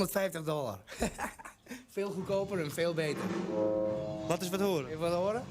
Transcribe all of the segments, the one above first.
$150. Veel goedkoper en veel beter. Laat eens wat horen. Even wat horen?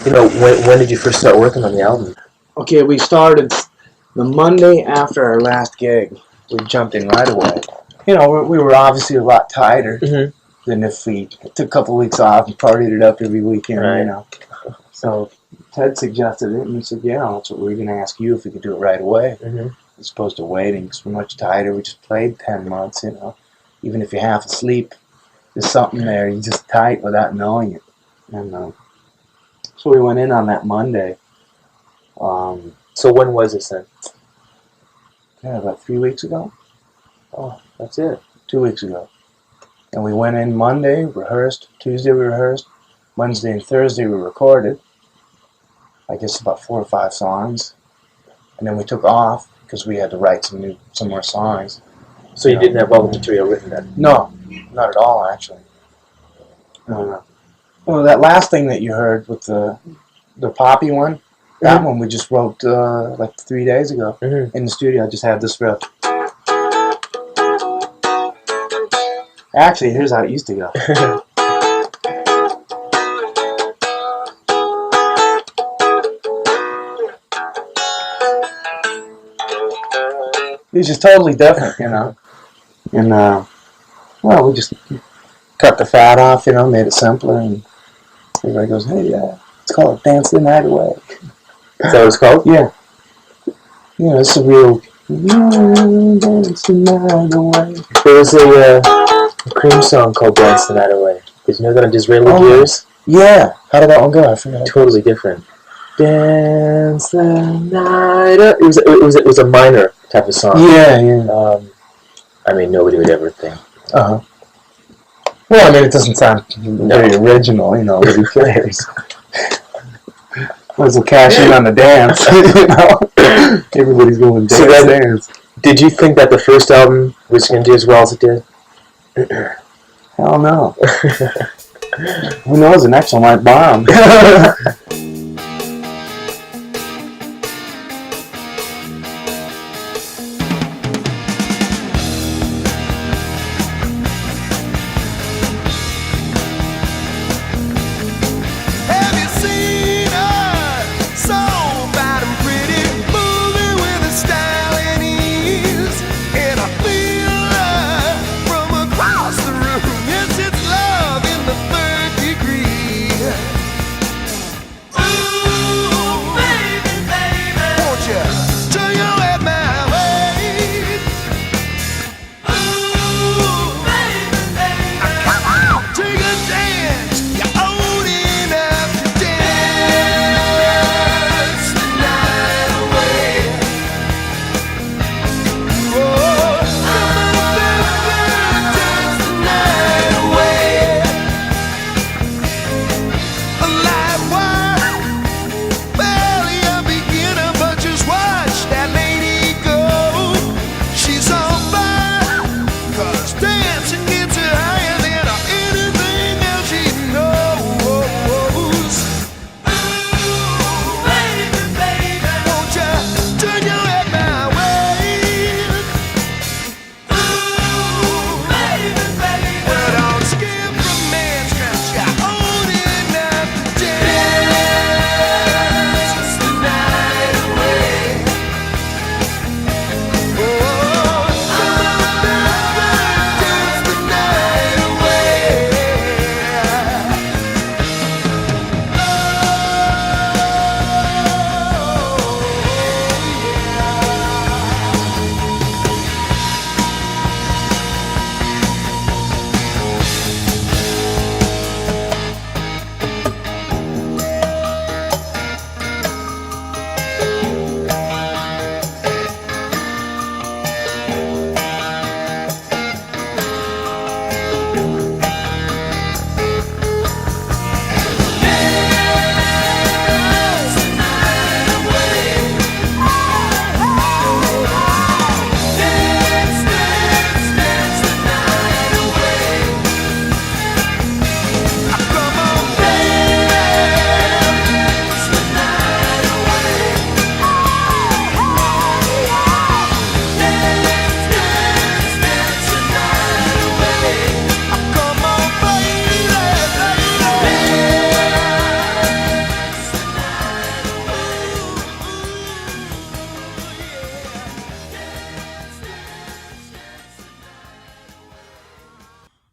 You know, when did you first start working on the album? Okay, we started the Monday after our last gig. We jumped in right away. You know, we were obviously a lot tighter than if we took a couple of weeks off and partied it up every weekend, you know. So Ted suggested it, and we said, yeah, that's what we were going to ask you, if we could do it right away, as opposed to waiting, because we're much tighter. We just played 10 months, you know. Even if you're half asleep, there's something there. You're just tight without knowing it. And so we went in on that Monday. So when was this then? Yeah, about 3 weeks ago. Oh, that's it. 2 weeks ago. And we went in Monday, rehearsed. Tuesday we rehearsed. Wednesday and Thursday we recorded. I guess about 4 or 5 songs. And then we took off because we had to write some more songs. So you didn't have all the material written then? No, not at all, actually. Well, that last thing that you heard with the poppy one, that one we just wrote like 3 days ago in the studio. I just had this riff. Actually, here's how it used to go. It's just totally different, you know. And, well, we just cut the fat off, you know, made it simpler, and everybody goes, hey, it's called Dance the Night Away. Is that what it's called? Yeah. You know, it's a real Dance the Night Away. There was a Cream song called Dance the Night Away. Did you know that on Disraeli Gears? Yeah. How did that one go? I forgot. Totally different. Dance the night. It was a minor type of song. Yeah. I mean, nobody would ever think. Well, I mean, it doesn't sound very original, you know. But who cares? Let's cash in on the dance, you know. Everybody's going dance. Did you think that the first album was going to do as well as it did? Hell no. Who knows? The next one might bomb.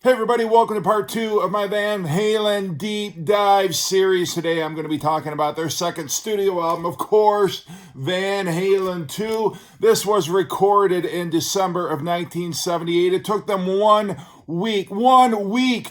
Hey everybody, welcome to part 2 of my Van Halen Deep Dive series. Today I'm going to be talking about their second studio album, of course, Van Halen II. This was recorded in December of 1978. It took them 1 week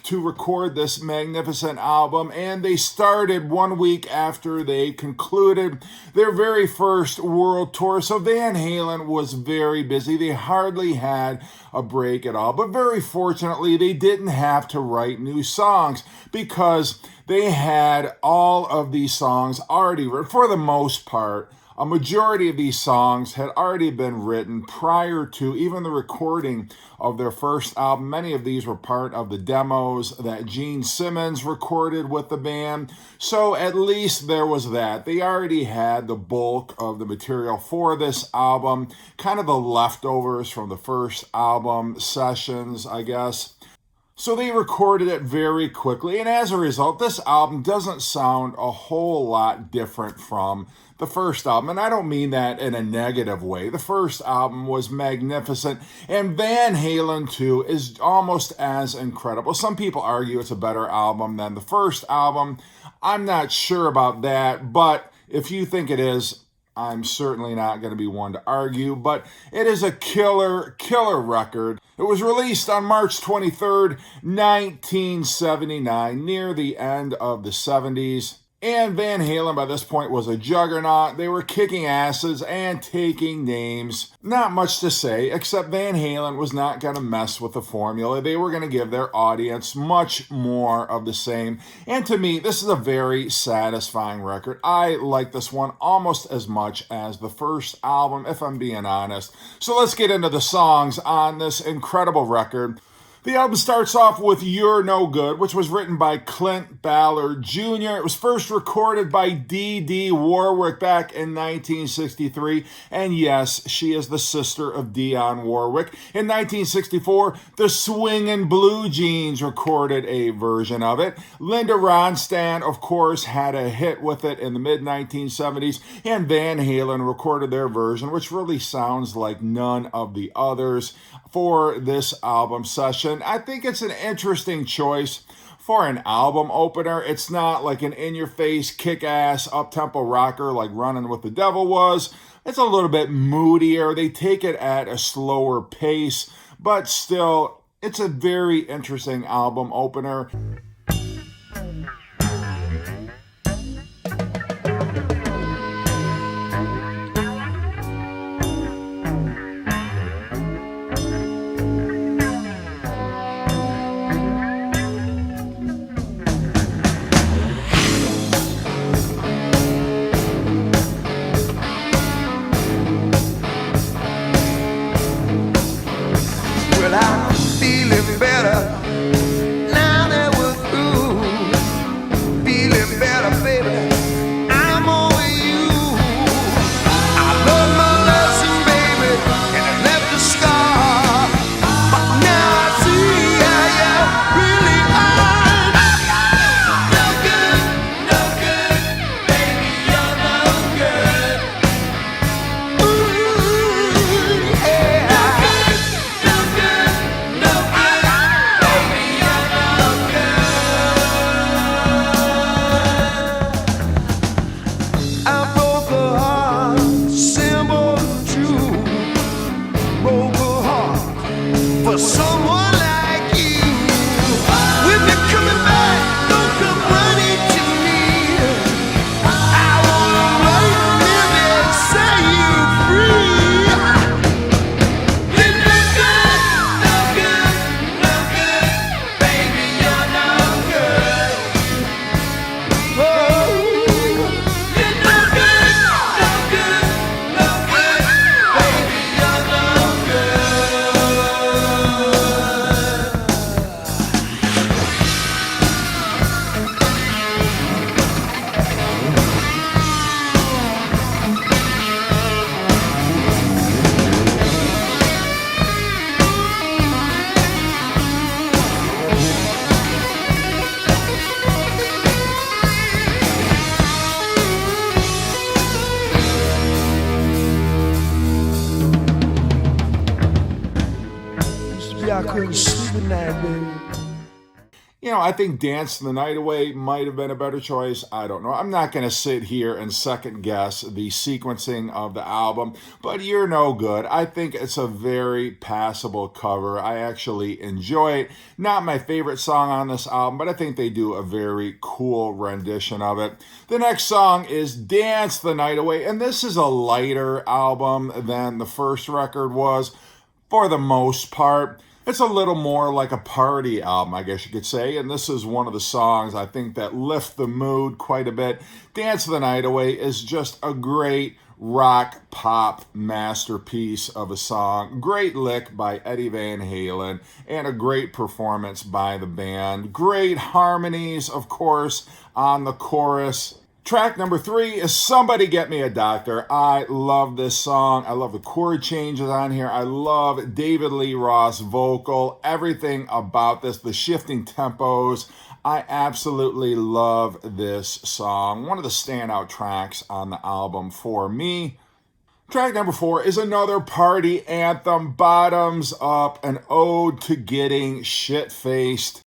to record this magnificent album, and they started 1 week after they concluded their very first world tour. So Van Halen was very busy. They hardly had a break at all, but very fortunately they didn't have to write new songs because they had all of these songs already written. For the most part, a majority of these songs had already been written prior to even the recording of their first album. Many of these were part of the demos that Gene Simmons recorded with the band. So at least there was that. They already had the bulk of the material for this album, kind of the leftovers from the first album sessions, I guess. So they recorded it very quickly, and as a result, this album doesn't sound a whole lot different from the first album, and I don't mean that in a negative way. The first album was magnificent, and Van Halen II is almost as incredible. Some people argue it's a better album than the first album. I'm not sure about that, but if you think it is, I'm certainly not going to be one to argue, but it is a killer record. It was released on March 23rd, 1979, near the end of the 70s. And Van Halen by this point was a juggernaut. They were kicking asses and taking names. Not much to say, except Van Halen was not going to mess with the formula. They were going to give their audience much more of the same. And to me, this is a very satisfying record. I like this one almost as much as the first album, if I'm being honest. So let's get into the songs on this incredible record. The album starts off with You're No Good, which was written by Clint Ballard Jr. It was first recorded by Dee Warwick back in 1963. And yes, she is the sister of Dionne Warwick. In 1964, the Swingin' Blue Jeans recorded a version of it. Linda Ronstadt, of course, had a hit with it in the mid-1970s. And Van Halen recorded their version, which really sounds like none of the others for this album session. I think it's an interesting choice for an album opener. It's not like an in-your-face, kick-ass, up-tempo rocker like Running with the Devil was. It's a little bit moodier. They take it at a slower pace, but still, it's a very interesting album opener. I couldn't sleep at night, baby. You know, I think Dance the Night Away might have been a better choice. I don't know. I'm not going to sit here and second guess the sequencing of the album, but You're No Good. I think it's a very passable cover. I actually enjoy it. Not my favorite song on this album, but I think they do a very cool rendition of it. The next song is Dance the Night Away, and this is a lighter album than the first record was for the most part. It's a little more like a party album, I guess you could say, and this is one of the songs I think that lift the mood quite a bit. Dance the Night Away is just a great rock pop masterpiece of a song. Great lick by Eddie Van Halen and a great performance by the band. Great harmonies, of course, on the chorus. Track number 3 is Somebody Get Me a Doctor. I love this song. I love the chord changes on here. I love David Lee Roth's vocal. Everything about this, the shifting tempos. I absolutely love this song. One of the standout tracks on the album for me. Track number 4 is another party anthem, Bottoms Up, an ode to getting shit-faced.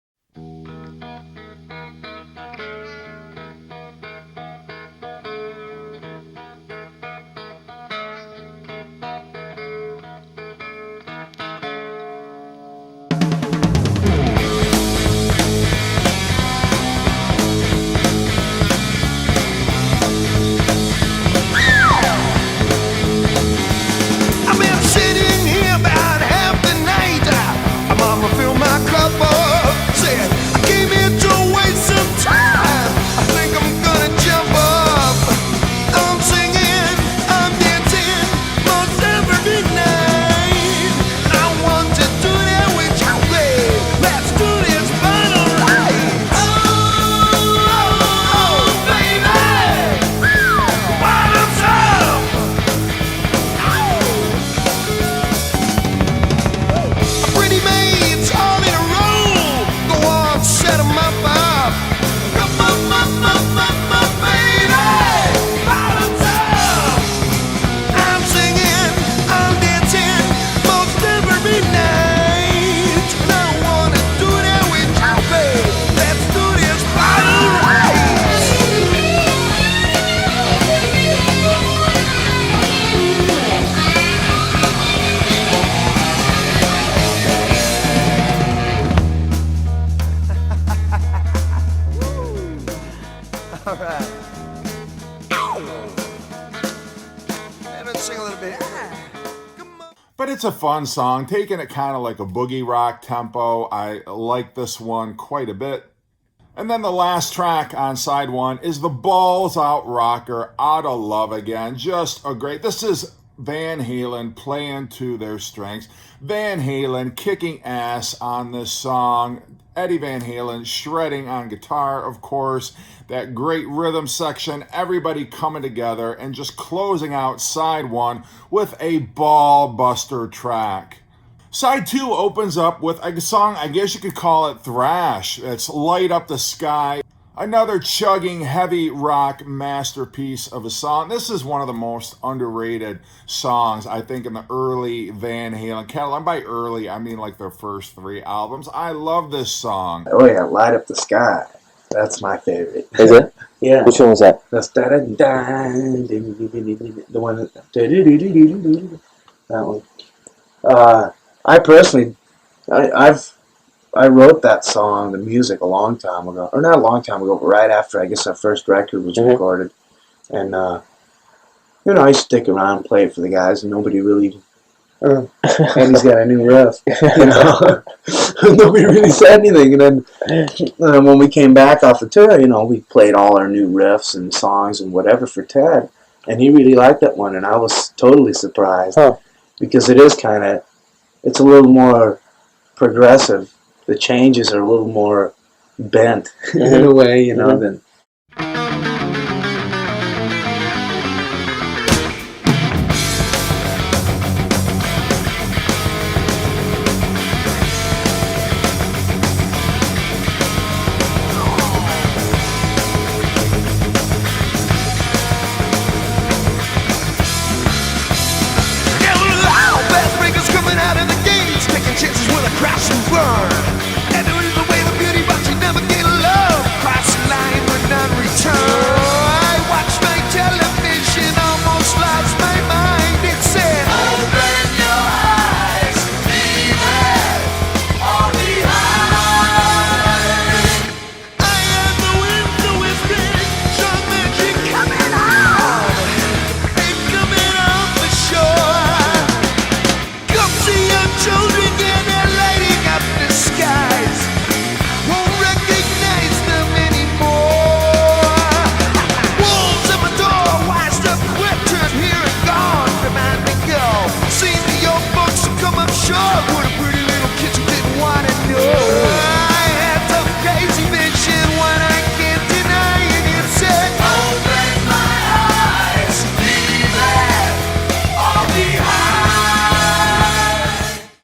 it's a fun song, taking it kind of like a boogie rock tempo. I like this one quite a bit. And then the last track on side one is the balls out rocker, Outta Love Again. Just a great, this is Van Halen playing to their strengths. Van Halen kicking ass on this song. Eddie Van Halen shredding on guitar, of course. That great rhythm section, everybody coming together and just closing out side one with a ball buster track. Side two opens up with a song, I guess you could call it thrash. It's Light Up the Sky. Another chugging heavy rock masterpiece of a song. This is one of the most underrated songs, I think, in the early Van Halen catalog. And by early, I mean like their first 3 albums. I love this song. Oh yeah, Light Up the Sky. That's my favorite. Is it? Yeah. Which one was that? That's the one that one. I personally, I wrote that song, the music, a long time ago, or not a long time ago, but right after I guess our first record was recorded, and I stick around and play it for the guys, and nobody really. Eddie's got a new riff, Nobody really said anything, and then when we came back off the tour, we played all our new riffs and songs and whatever for Ted, and he really liked that one, and I was totally surprised because it is it's a little more progressive. The changes are a little more bent in a way, than.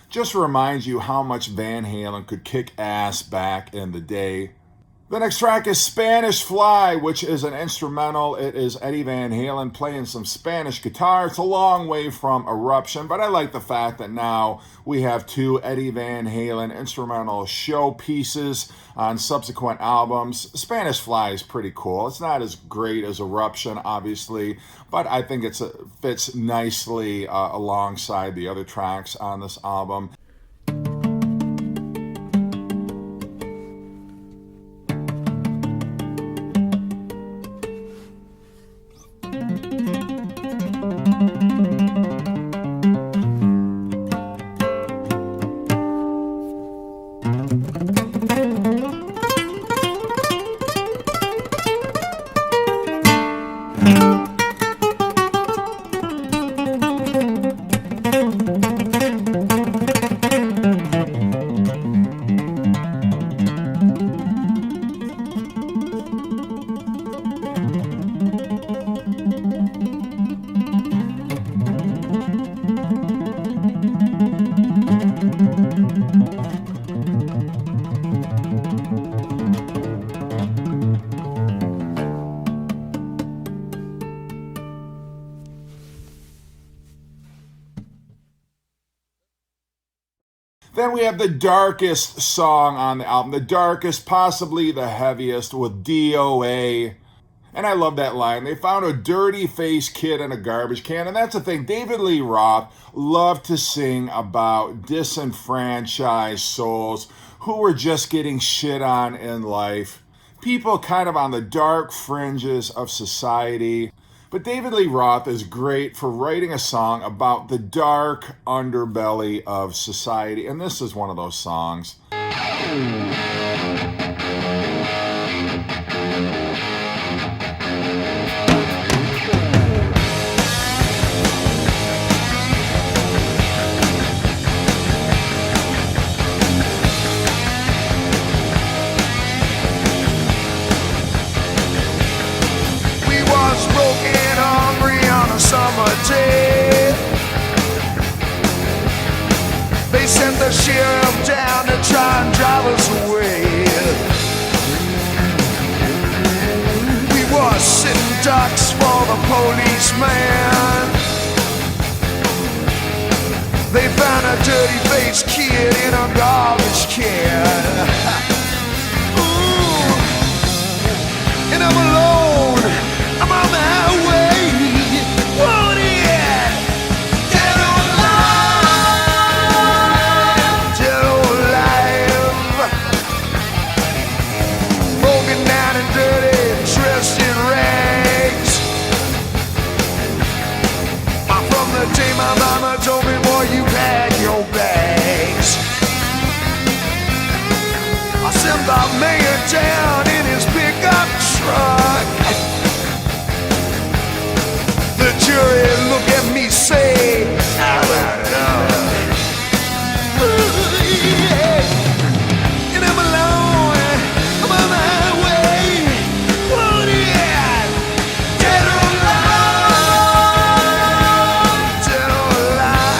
Just reminds you how much Van Halen could kick ass back in the day. The next track is Spanish Fly, which is an instrumental. It is Eddie Van Halen playing some Spanish guitar. It's a long way from Eruption, but I like the fact that now we have 2 Eddie Van Halen instrumental show pieces on subsequent albums. Spanish Fly is pretty cool. It's not as great as Eruption, obviously, but I think it fits nicely alongside the other tracks on this album. Then we have the darkest song on the album, the darkest, possibly the heaviest, with DOA. And I love that line. They found a dirty-faced kid in a garbage can. And that's the thing. David Lee Roth loved to sing about disenfranchised souls who were just getting shit on in life. People kind of on the dark fringes of society. But David Lee Roth is great for writing a song about the dark underbelly of society, and this is one of those songs. Summer day, they sent the sheriff down to try and drive us away. We were sitting ducks for the policeman. They found a dirty-faced kid in a garbage can. Ooh. And I'm alone, I'm on the highway. My mama told me, boy, you pack your bags. I sent the mayor down in his pickup truck. The jury look at me, say, how about love? Ooh, yeah. And I'm alone, I'm on the highway. Oh, yeah. Dead or alive, dead or alive.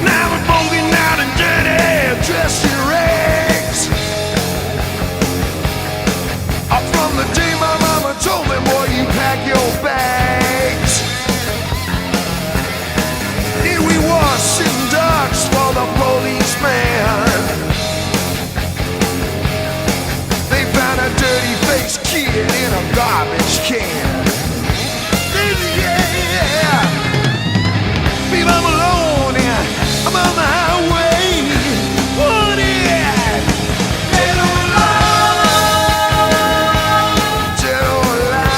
Now I'm broken out and dirty, dressed in rags. Up from the day my mama told me, boy, you pack your bags. Here we were sitting ducks for the policeman. They found a dirty-faced kid in a garbage can. Yeah. Babe, I'm alone, yeah. I'm on the highway. Oh, yeah. Dead or alive, dead or alive.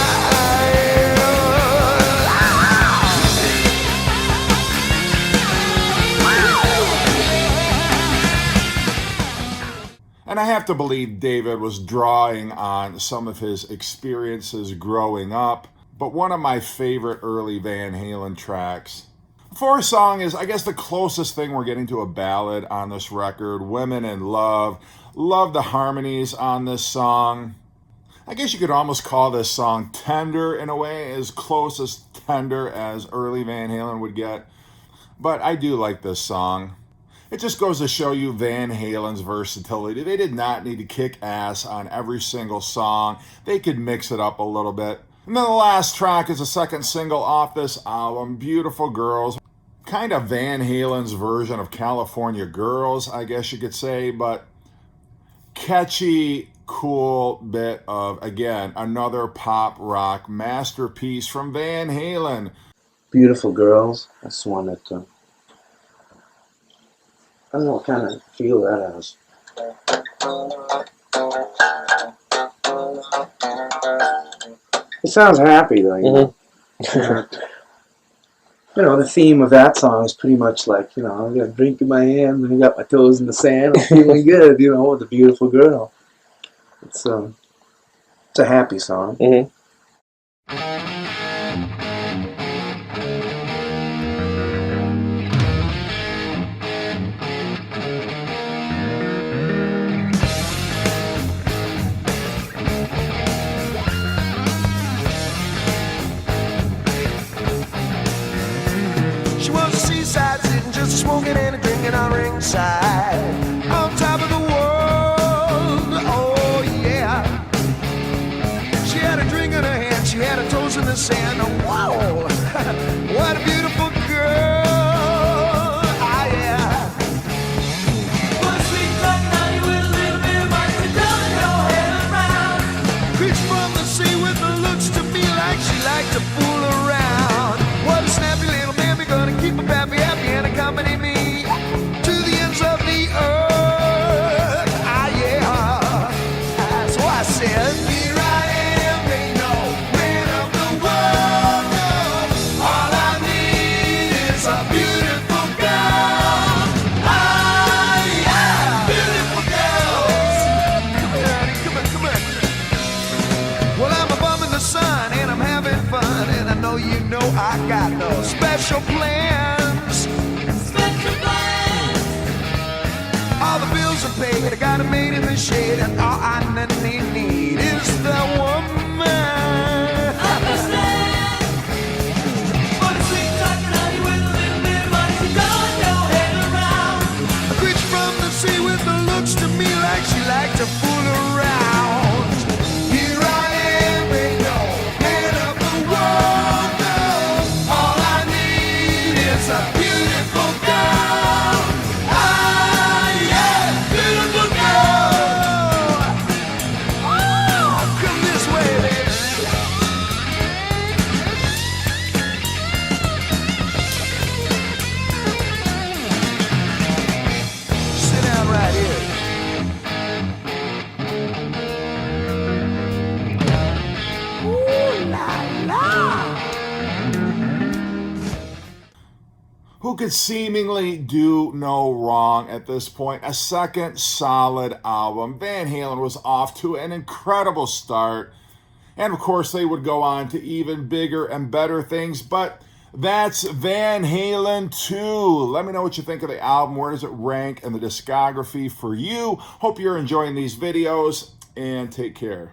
And I have to believe David was drawing on some of his experiences growing up, but one of my favorite early Van Halen tracks. The fourth song is, I guess, the closest thing we're getting to a ballad on this record, Women in Love. Love the harmonies on this song. I guess you could almost call this song tender in a way, as close as tender as early Van Halen would get. But I do like this song. It just goes to show you Van Halen's versatility. They did not need to kick ass on every single song. They could mix it up a little bit. And then the last track is the second single off this album, Beautiful Girls. Kind of Van Halen's version of California Girls, I guess you could say, but catchy, cool bit of, again, another pop rock masterpiece from Van Halen. Beautiful Girls. That's one that I don't know what kind of feel that has. It sounds happy though, you know. You know, the theme of that song is pretty much like, you know, I got a drink in my hand and I got my toes in the sand. I'm feeling good, you know, with a beautiful girl. It's a happy song. Mm-hmm. She was a seaside sitting just smoking and a drinking on ringside, on top of the world, oh yeah. She had a drink in her hand, she had her toes in the saying, whoa, what a beautiful girl. Ah, yeah. One sweet black night with a little bit of money, down your head around. Creature from the sea with the looks to me like she liked to fool around. What a snappy little mammy, gonna keep a pappy happy and accompany me to the ends of the earth. Ah, yeah. So I said, here I am, ain't no man of the world, no. All I need is a beautiful girl. Ah, yeah, beautiful girls. Come here, honey, come on, come on. Well, I'm a bum in the sun and I'm having fun, and I know you know I got no special plans. Special plans. All the bills are paid, I got a maid in the shade, and all I need is the woman. Understand? For the sweet talking honey with a little bit of money, she's going your head around. A creature from the sea with the looks to me like she liked to fool around. Here I am, ain't no man of the world, no. All I need is a beautiful girl. Ah, yeah, beautiful girl. Oh, come this way, baby. Sit down right here. Ooh la la. Who could seemingly do no wrong at this point? A second solid album. Van Halen was off to an incredible start. And of course, they would go on to even bigger and better things. But that's Van Halen 2. Let me know what you think of the album. Where does it rank in the discography for you? Hope you're enjoying these videos, and take care.